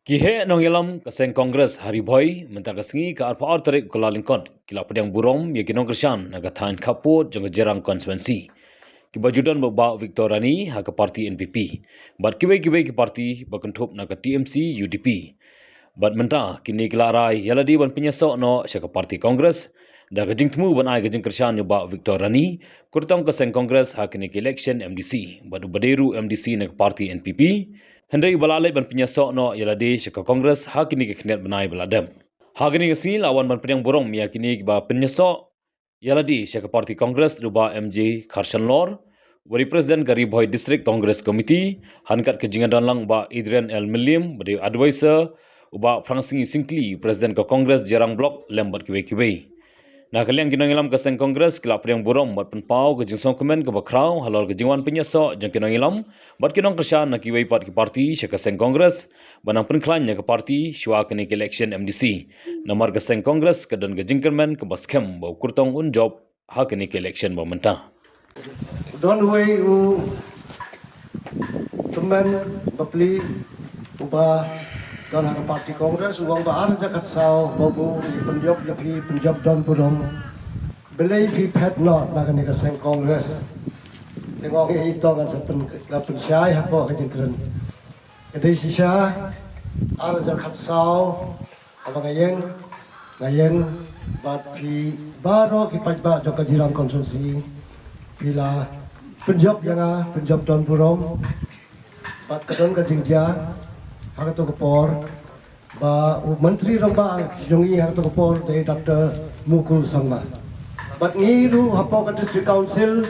Kihe nong ilam kaseng kongres hari boy mentang kesengi ke arpaar tarik kula lingkot kila pedang burom ya kinong kersian naga thain kaput jong jerang konstituensi. Kibajudan baba Victorani ha ke parti NPP. Bat kibai ki parti bakentup naga TMC UDP. Bat mentah kini kila rai yaladi ban penyesok no syaka parti kongres da gajing temu ban ai gajing kersian nyoba Victorani kurtong kaseng kongres ha kini ke election MDC. Bat ubaderu MDC naga parti NPP. Hendai balalai ban penyesok no yaladi syaka kongres ha kini ke knet banai baladam. Ha kini kesil awan ban pedang borong ya kini ba penyesok yaladi syaka parti kongres ruba MJ Karshan Lor wari presiden gari Boy District Congress Committee hankat kejingan lang ba Adrian L. Milliam bade advisor uba Francine Singli presiden ke kongres Jarang Blok lembat kibai. Nah kalian kinong ilam kaseng kongres kila pedang borong bat penpau ke jingsong komen ke bakrau halal ke jingwan penyesok jang kinong ilam bat kinong kersian nak kiwai pat ke parti syaka kaseng kongres banang penklannya ke parti syua kini ke election MDC nomor kaseng kongres ke dan ke jingkermen ke baskem bau kurtong unjob ha kini ke election bau mentah. Don't way teman bapli ubah dan hak parti kongres uang bahar jakat sau babu penjob don purong belai fi pet not nak ni kaseng kongres tengok itu kan sepen syai hak kok kejengkeran jadi sisa ar jakat sau abang ngayen bat fi baro ki pajba jok jirang konsumsi bila penjob don purong bat kadon kejingja hak tu kepor ba menteri ramba jongi hak tu kepor dari Dr. Mukul Sangma bat ngiru hapo ke district council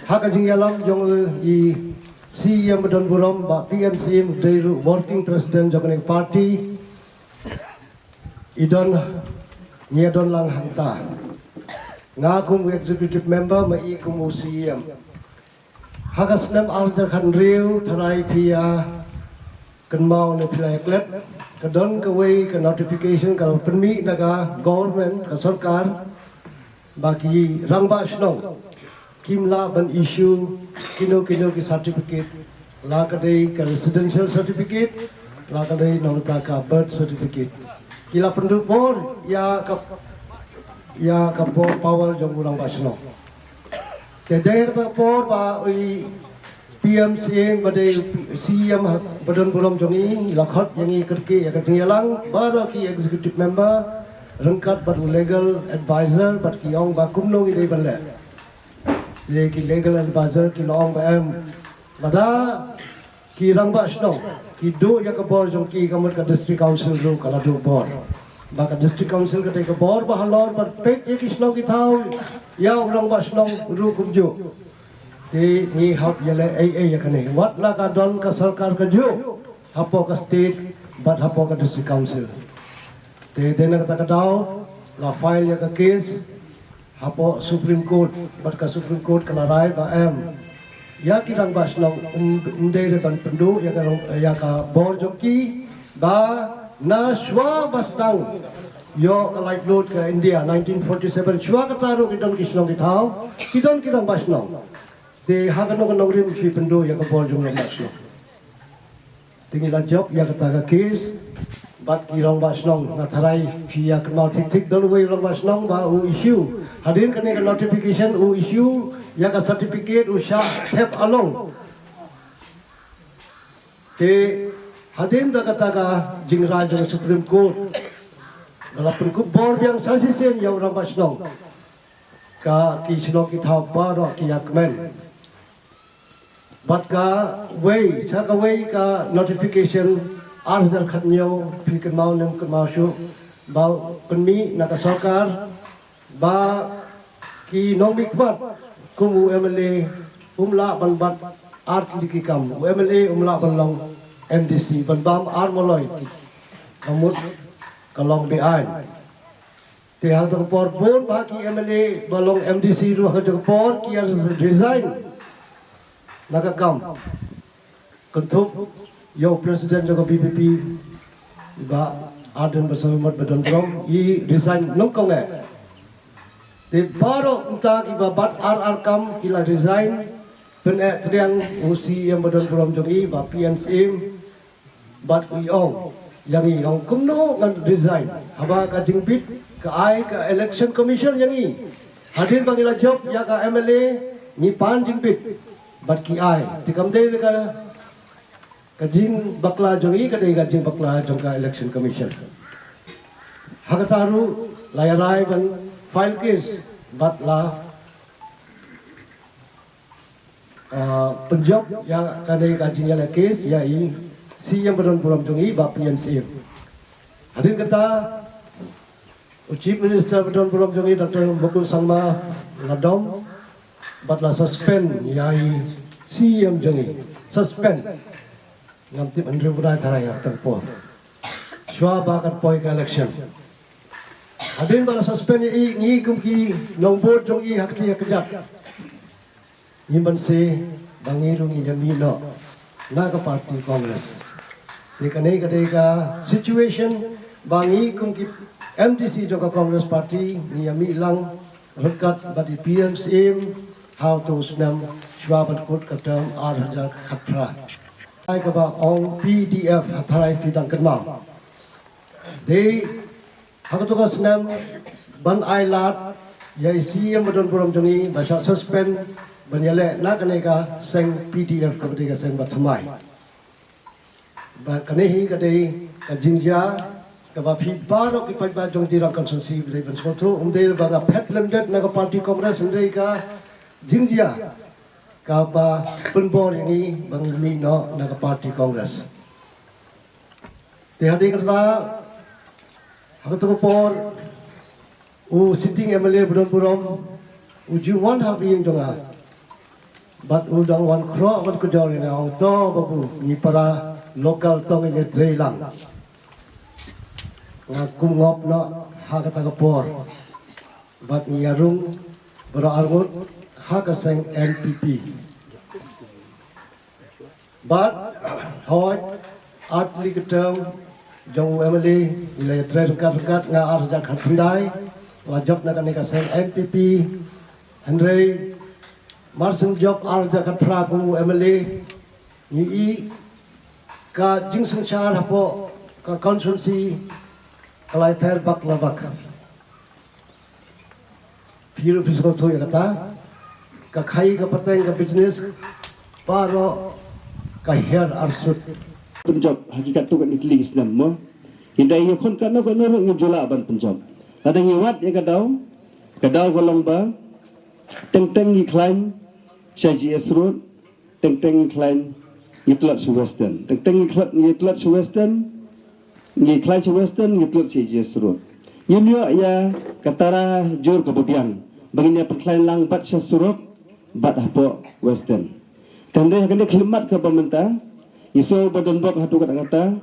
hak jingyalam jong i CM don burom ba PNC dari working president jong party idon nyedon lang hanta ngakum executive member mai kum CM hagas nam aljar khan riu tharai pia kan mau ne pilai klet kadon ke way ke notification kalau permi naga government ke sarkar bagi rangba snong kimla ban issue kino ki certificate la kadai ke residential certificate la kadai nonka ka birth certificate kila pendukor ya ka power jong urang basno kedai ka por ba ui PMC bade CM badan bulam jongi lakhot yangi kerke ya ketinggalan baru ki executive member rengkat bad legal advisor bad ki ong ba kumno ni dei banle ye ki legal advisor ki long ba em bada ki rang ba sno ki do ya ka bor jong ki kamar ka district council ro kala do bor ba ka district council ka te ka bor ba halor bad pek ye ki sno ki thau ya rang ba sno ru kumjo ni hap yale ai yakane wat la ka don ka sarkar ka jo hapo ka state but hapo ka district council te dena ka daw la file ya ka case hapo supreme court but ka supreme court ka larai ba em ya ki rang bas long unde de kan pendu ya ka bor joki ba na shwa bastang yo ka light load ka India 1947 shwa ka taru ki don kisnong ki thau ki don ki rang bas long te hagan no rim fi pendo ya ka bol jong mas no tingi la job ya ka ga case bat ki rong bas nong na tharai fi ya ka mal tik don we rong bas nong ba u issue hadin ka ne ka notification u issue ya ka certificate u sha tap along te hadin da ka ga jingra jong supreme court dalam pengkup bor yang sasisen ya rong bas nong ka ki sino ki thau ba ro ki yakmen bat ka way sa ka way ka notification arjar khatnyo phikan mau nem kan mau shu ba penmi na ka sarkar ba ki nomik bat kumu MLA umla ban bat art liki kam MLA umla ban long MDC ban bam ar moloi kamut kalong bi ai te hal tak por bon ba ki MLA balong MDC ru ha tak por ki resign nakakam kentup yo presiden jaga BPP ba aden bersama badan drom i resign nongkong te baro unta iba bat ar kam kila resign pen triang usi yang badan drom jongi ba PNC bat iong yang ini orang kumno ngan resign haba ka jingpit ka ai ka election commission yang ini hadir bangila job ya ka MLA ni pan jingpit bat ki ai tikam de ka jing bakla jong i ka de ka jing bakla jong ka election commission hakataru layarai ban file case bat la penjob yang ka de ka jing ya case ya i si yang Badan Puram Jongi bap PNCM. Hadirin kata Chief Minister Badan Puram Jongi Dr. Bokul Sangma Ladom batla suspend yai CM Jongi suspend ngam tip Andrew Burai Tharaya terpo shwa bakat poi ka election. Hadirin batla suspend i ngi kumki nombor Jongi hakti kejap ni banse bangi rungi jamino na ka party Congress. Dikane kadeka situation bangi kumki MDC joka Congress Party ni yami lang rekat badi PMCM how to snam shwabat kot katam arhajar khatra ai ka ba ong PDF hatharai pidang kenma de hakato ka snam ban ailat ya CM Badan Puram Jongi basha suspend banyale na kaneka seng PDF ka kadeka seng bathamai ba kanehi kadai ka jingja ka ba phi baro ki pai ba jong dirang konsensi bidai ban soto umde ba ga phet limited na ka party congress ndai ka jingja ka ba penbor ini bang mi no na ka party congress te hadi ka hato por sitting MLA Badan Puram ujuan habi jonga bat udang wan kro wan ko jori na ong to babu ni para lokal tong ini trailang ngakum ngop no hakata kapor bat ngiyarung beraargut hakaseng NPP bat hoy atli keteng jong MLA ilay train kat nga arja khatundai wajab na kanika seng NPP Henry Marseng job arja khatra ku MLA ni ka jing sengchar hapo ka constituency kalai fair bak labak piru piso to ya kata ka khai ka pateng ka business paro ka her arsut penjob hakikat tu kan ikli Islam mo hindai ye kon kana ko no ngi jola ban penjob ada ngi wat ye kadau golong ba teng ngi klaim syaji esrut teng ngi klaim ngitlat su western teng ngitlat su western ngitlat su western ngitlat syaji esrut yunyo ya katara jur kemudian baginya perklain lang bat syasurup bat hapo western tanda kena klimat ke pemerintah iso badan bok hatu kata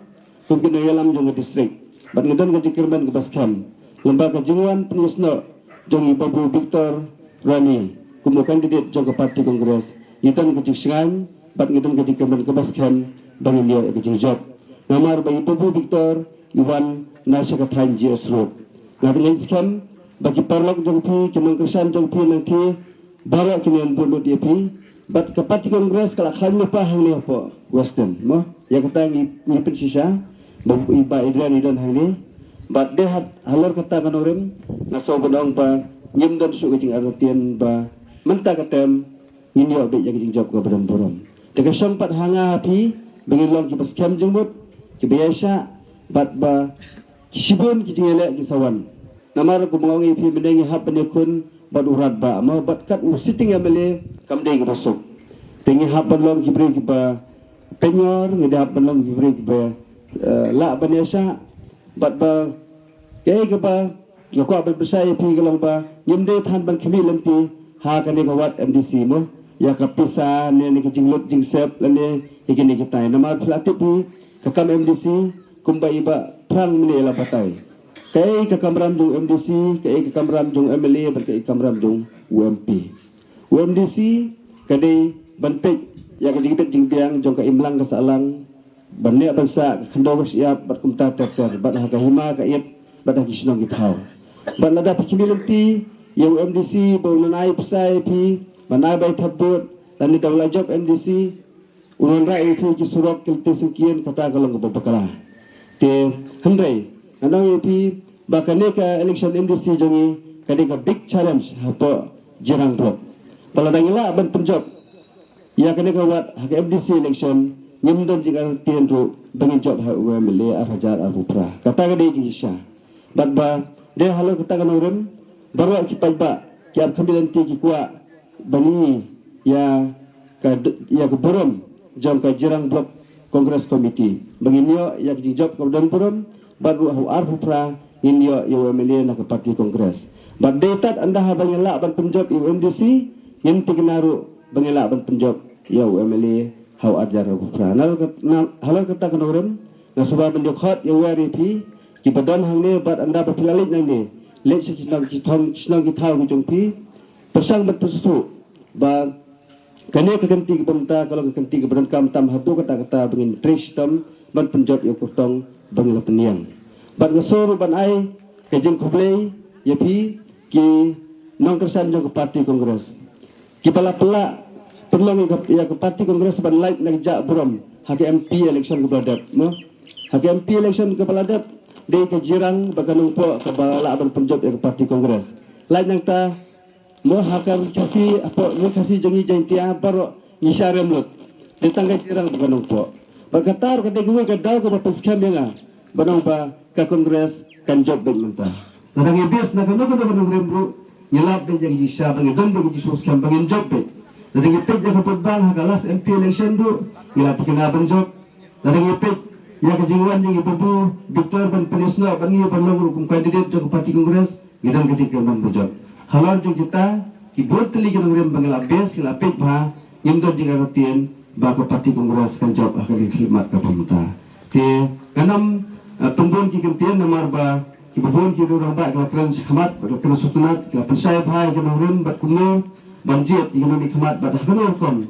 mungkin dalam jong distrik bat ngedan ke kirman ke bascam lembaga jinguan penyusno jong Babu Victor Rani kumukan didik jong ke parti kongres ngedan ke jingsan bat ngedan ke kirman ke bascam bangin dia ke jingjok namar bagi Babu Victor Iwan Nasyakatan Jiesruk ngapain skam bagi parlok jong pi kemangkesan jong pi nanti barak kini bunuh dia pi bat ke parti kongres kalau khan lupa hang ni apa western mo ya kata ni pensisa babu iba idran dan hang ni bat deh halor kata kanorim naso bodong pa nyim dan su kecing artian ba menta katem nginyo be yang job ke Badan Puram teka sempat hanga api bengilong ki baskem jengbut ki biasa bat ba kisibun ki elek ki sawan namar ko mongi pi mendengi hap penekun bat urat ba mau bat kat sitting amele kam dei rasuk tingi hap long ki bre ki ba penyor ngi hap long ki bre ki ba la banesa bat ba kay ka ba ngako abel besai pi galong ba nyimde than ban khimi lanti ha kane gawat MDC mo ya kapisa ne ni kijinglot jingsep lane ikini kita namar flati pi kakam MDC kumba iba prang mini la patay kay kakamram jong MDC kay kakamram jong MLA kay kakamram jong UMDC kadai bantik ya kejigit jingpiang jong ka imlang kasalang bannya bansa kendo siap bat kumta teter bat hakahima kait bat hakisnong githaw bat lada pikimilanti ya UMDC bonanai pesai pi manai bai thabut dan dawla job MDC unon rai pi ki surok kilte sekian kata kalong babakala Te hendai anang yapi bakane ka election MDC jongi kadang big challenge apa Jerang Blok. Kalau dangila ban Punjab ya kena kawat hak MDC election nyemdon jika tien tu bangin job ha UMLA Hajar Arupra. Kata ka di Jisha. Ba de halo kata kan orang baru ki paiba ki ab khambilan ti ki kwa bani ya ke borom jam ka Jerang Blok Congress Committee. Banginyo ya ki job ka dan borom baru hu Arupra inyo UMLA na ka parti Congress. But datat anda habang la ban Punjab UMDC yang tignaru bangila ban Punjab ya UMLA hau ajar Arupra. Halo kata kan orang na sebab mendikhot ya WRP ki badan hangne bat anda berpilalit nang ni let sikitang kitong kitau kijongpi persang bat persu ba kane keganti kepemta kalau keganti kebadan kam tam hatu kata-kata bangin tristam ban Punjab ya kutong bangila peniang bat ngesor ban ai kejeng kublei ya pi ki nong kersan jong ke parti Kongres ki pala perlu ya ke parti Kongres ban like nang jak buram hak MP election ke Baladap no hak MP election ke Baladap de ke Jerang baganung po ke bala ban Punjab ya ke parti Kongres like nang ta mo hakam kasi apa mo kasi jongi jantia baro ngisarem lut de tangga Jerang baganung po bagatar kata gue ke dau ke bapak skam ya banong ba ke Kongres kan job ben mentah narang ibis na kanu ko banong rembro nyelap ben jang jisha bang don do jisus skam bangin job ben narang ipit ya kapodbang hagalas MP election do ila tikina ban job narang ipit ya kejingwan yang ibu Victor ban Penisno bangi ban logro kum kandidat ke parti Kongres gidan kecik ban job halal jong kita kibut teli ke ngrem bangila bes ila pit ba yimdo jinga rotien ba ke parti Kongres kan job akan khidmat ke pemerintah ke kanam pembon ki kemtian namar ba kibun ki do ramba ke kran khidmat ke kran sutunat ke pensai bhai ke ngrem bat kumno banjit ekonomi khidmat ba dah kon